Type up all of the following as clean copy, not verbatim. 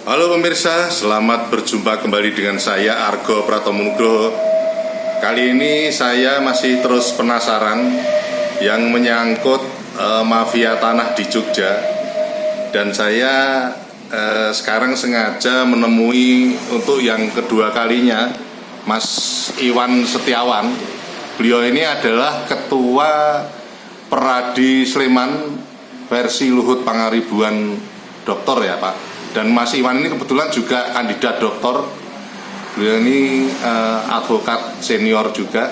Halo pemirsa, selamat berjumpa kembali dengan saya Argo Pratomunugroho. Kali ini saya masih terus penasaran yang menyangkut mafia tanah di Jogja. Dan saya sekarang sengaja menemui untuk yang kedua kalinya Mas Iwan Setiawan. Beliau ini adalah Ketua Peradi Sleman versi Luhut Pangaribuan Doktor ya Pak. Dan Mas Iwan ini kebetulan juga kandidat doktor. Beliau ini advokat senior juga.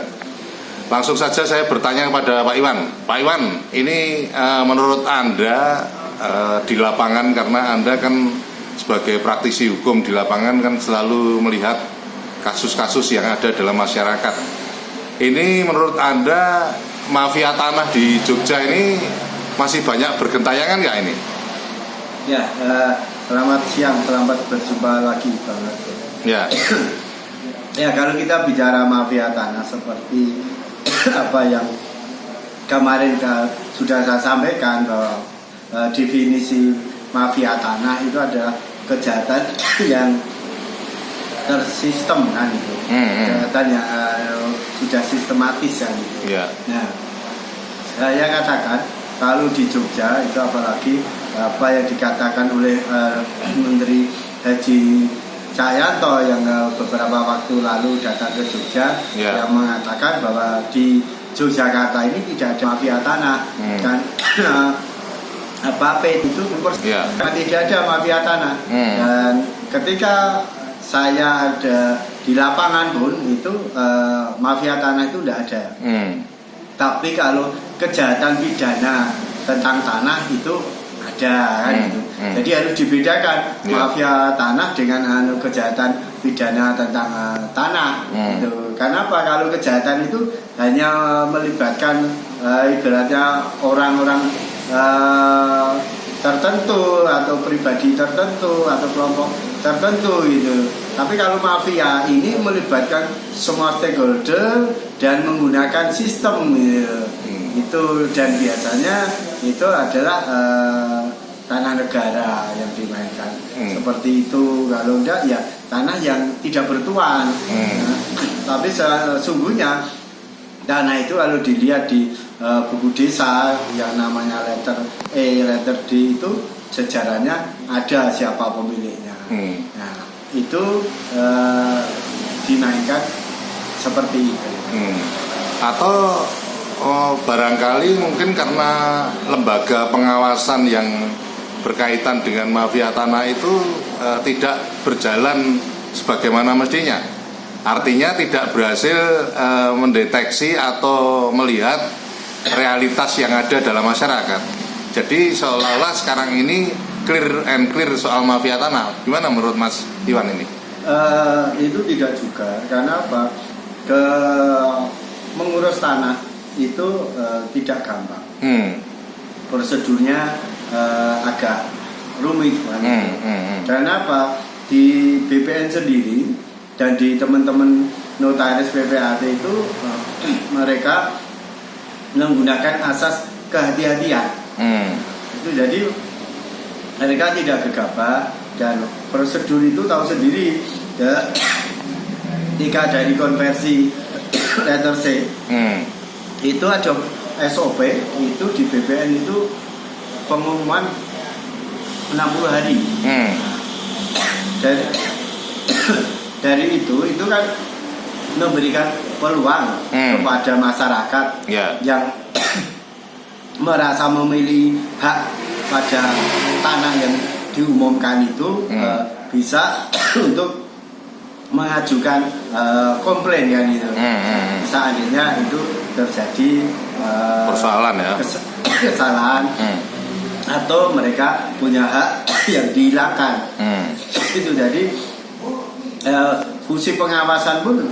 Langsung saja saya bertanya kepada Pak Iwan. Pak Iwan, ini menurut Anda di lapangan, karena Anda kan sebagai praktisi hukum di lapangan kan selalu melihat kasus-kasus yang ada dalam masyarakat. Ini menurut Anda mafia tanah di Jogja ini masih banyak bergentayangan nggak ini? Ya, selamat siang, selamat berjumpa lagi Bang Argo. Ya. Ya, kalau kita bicara mafia tanah seperti apa yang kemarin sudah saya sampaikan, bahwa definisi mafia tanah itu adalah kejahatan yang tersistem kan itu. Kejahatan yang sudah sistematis kan itu. Ya. Nah, saya katakan kalau di Jogja itu apalagi apa yang dikatakan oleh Menteri Haji Cahyanto yang beberapa waktu lalu datang ke Jogja, yang mengatakan bahwa di Yogyakarta ini tidak ada mafia tanah dan apa itu tidak ada mafia tanah. Dan ketika saya ada di lapangan pun itu mafia tanah itu tidak ada. Tapi kalau kejahatan pidana tentang tanah itu ada kan gitu. Jadi harus dibedakan mafia tanah dengan kejahatan pidana tentang tanah gitu. Karena apa? Kalau kejahatan itu hanya melibatkan ibaratnya orang-orang tertentu atau pribadi tertentu atau kelompok tertentu gitu. Tapi kalau mafia ini melibatkan semua stakeholder dan menggunakan sistem gitu. Itu, dan biasanya itu adalah tanah negara yang dimainkan seperti itu. Kalau enggak ya tanah yang tidak bertuan. Tapi sesungguhnya tanah itu kalau dilihat di buku desa yang namanya letter E, letter D itu sejarahnya ada siapa pemiliknya. Nah itu dimainkan seperti itu. Atau barangkali mungkin karena lembaga pengawasan yang berkaitan dengan mafia tanah itu tidak berjalan sebagaimana mestinya. Artinya tidak berhasil mendeteksi atau melihat realitas yang ada dalam masyarakat. Jadi seolah-olah sekarang ini clear and clear soal mafia tanah. Gimana menurut Mas Iwan ini? Itu tidak juga. Karena apa? Mengurus tanah itu tidak gampang. Prosedurnya agak rumit. Karena apa? Di BPN sendiri dan di teman-teman notaris PPAT itu mereka menggunakan asas kehati-hatian. Itu jadi mereka tidak gegabah, dan prosedur itu tahu sendiri ya, ketika dari konversi letter C itu ada SOP itu di BPN itu pengumuman 60 hari. Dari itu kan memberikan peluang kepada masyarakat yang merasa memilih hak pada tanah yang diumumkan itu bisa untuk mengajukan komplain kan itu. Seandainya itu terjadi persoalan ya, kesalahan atau mereka punya hak yang dihilangkan. Itu jadi fungsi pengawasan pun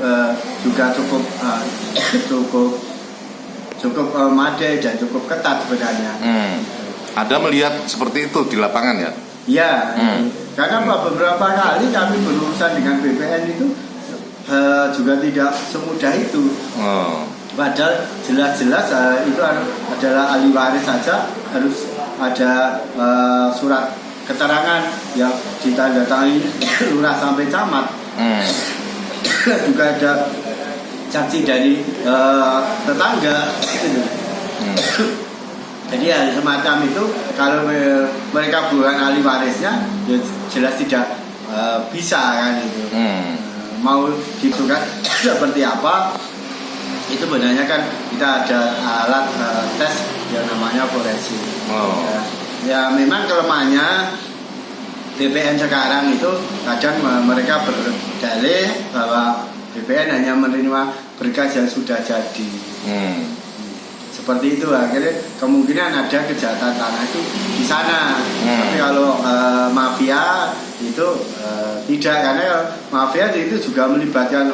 juga cukup madai dan cukup ketat sebenarnya. Ada melihat seperti itu di lapangan ya? Ya, karena beberapa kali kami berurusan dengan BPN itu juga tidak semudah itu. Padahal jelas-jelas itu adalah ahli waris saja harus ada surat keterangan yang ditandatangani lurah sampai camat. Juga ada saksi dari tetangga. Jadi hal semacam itu kalau mereka bukan ahli warisnya, ya jelas tidak bisa kan itu. Mau digugat seperti apa? Itu benarnya kan kita ada alat tes yang namanya forensik. Ya memang kelemahannya BPN sekarang itu kadang mereka berdalih bahwa BPN hanya menerima berkas yang sudah jadi. Seperti itu, akhirnya kemungkinan ada kejahatan tanah itu di sana. Tapi kalau mafia itu tidak, karena mafia itu juga melibatkan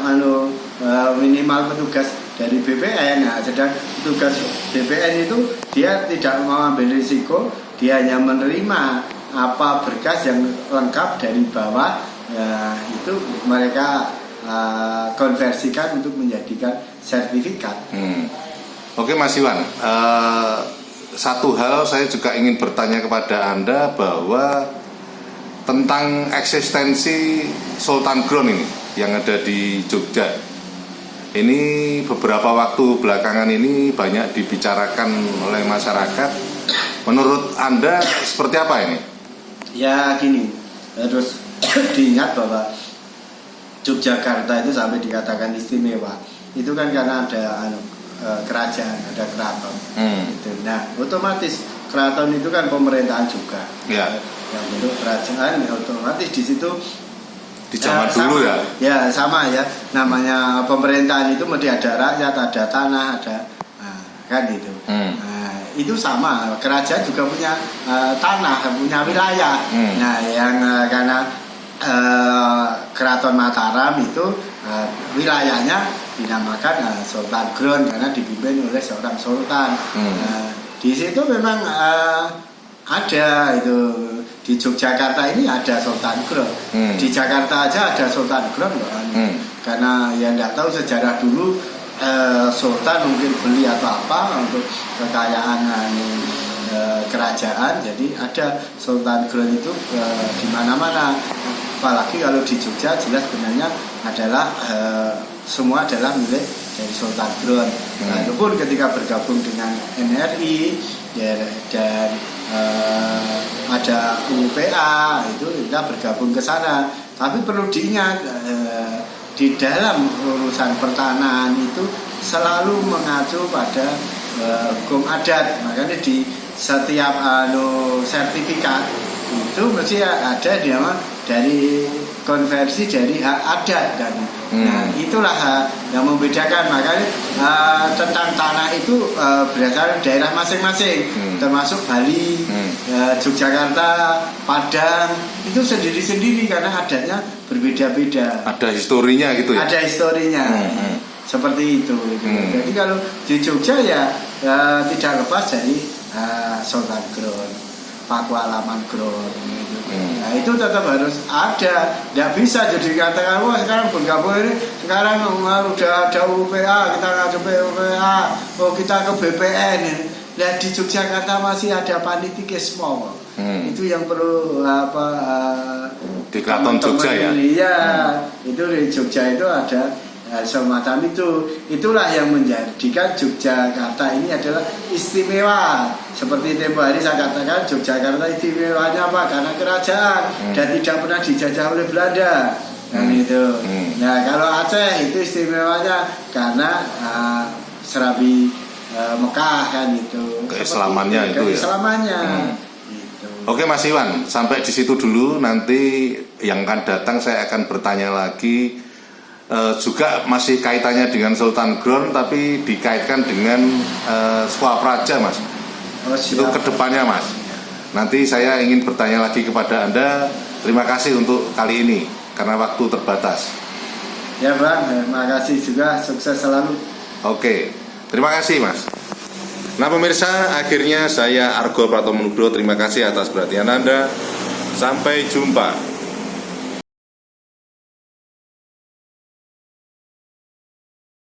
minimal petugas dari BPN. Nah, sedang petugas BPN itu dia tidak mau ambil risiko, dia hanya menerima apa berkas yang lengkap dari bawah, itu mereka konversikan untuk menjadikan sertifikat. Oke Mas Iwan, satu hal saya juga ingin bertanya kepada Anda bahwa tentang eksistensi Sultan Ground ini yang ada di Jogja. Ini beberapa waktu belakangan ini banyak dibicarakan oleh masyarakat. Menurut Anda seperti apa ini? Ya gini, terus diingat bahwa Yogyakarta itu sampai dikatakan istimewa. Itu kan karena ada kerajaan, ada keraton. Gitu. Nah, otomatis keraton itu kan pemerintahan juga. Ya. Yang bentuk kerajaan, ya otomatis di situ di zaman dulu sama, ya sama ya. Namanya pemerintahan itu mesti ada rakyat, ada tanah, ada kan gitu. Itu sama. Kerajaan juga punya tanah, punya wilayah. Nah, yang karena Keraton Mataram itu wilayahnya dinamakan Sultan Ground karena dipimpin oleh seorang sultan. Di situ memang ada itu di Yogyakarta ini ada Sultan Ground. Di Jakarta aja ada Sultan Ground loh. Karena ya nggak tahu sejarah dulu sultan mungkin beli atau apa untuk kekayaan kerajaan, jadi ada Sultan Ground itu di mana-mana. Apalagi kalau di Jogja jelas sebenarnya adalah semua adalah milik dari Sultan Ground. Walaupun ketika bergabung dengan NRI dan ada UPA itu kita bergabung ke sana. Tapi perlu diingat di dalam urusan pertanahan itu selalu mengacu pada hukum adat. Makanya di setiap sertifikat itu mesti ada dari konversi dari hak adat dan nah itulah yang membedakan. Makanya tentang tanah itu berasal dari daerah masing-masing, termasuk Bali, Yogyakarta, Padang itu sendiri-sendiri karena adatnya berbeda-beda. Ada historinya gitu ya? Ada historinya. Seperti itu. Jadi kalau di Jogja ya tidak lepas dari Sultan Ground, Pakualaman Ground gitu. Nah itu tetap harus ada. Tidak bisa jadi katakan wah sekarang bergabung ini sekarang udah ada UPA kita ngacu UPA, kita ke BPN ini. Lihat di Yogyakarta masih ada panitikisme. Itu yang perlu di Keraton Jogja ya. Iya, itu di Jogja itu ada semacam itu. Itulah yang menjadikan Yogyakarta ini adalah istimewa. Seperti tempo hari saya katakan Yogyakarta istimewanya apa? Karena kerajaan dan tidak pernah dijajah oleh Belanda. Itu. Nah kalau Aceh itu istimewanya karena Serabi Mekah kan itu. Keislamannya itu keislamannya. Oke Mas Iwan, sampai di situ dulu. Nanti yang akan datang saya akan bertanya lagi. Juga masih kaitannya dengan Sultan Ground, tapi dikaitkan dengan Swapraja Mas. Itu kedepannya Mas. Nanti saya ingin bertanya lagi kepada Anda. Terima kasih untuk kali ini karena waktu terbatas. Ya Bang, terima kasih juga, sukses selalu. Oke, terima kasih Mas. Nah pemirsa, akhirnya saya Argo Pratomo Nugroho terima kasih atas perhatian Anda. Sampai jumpa.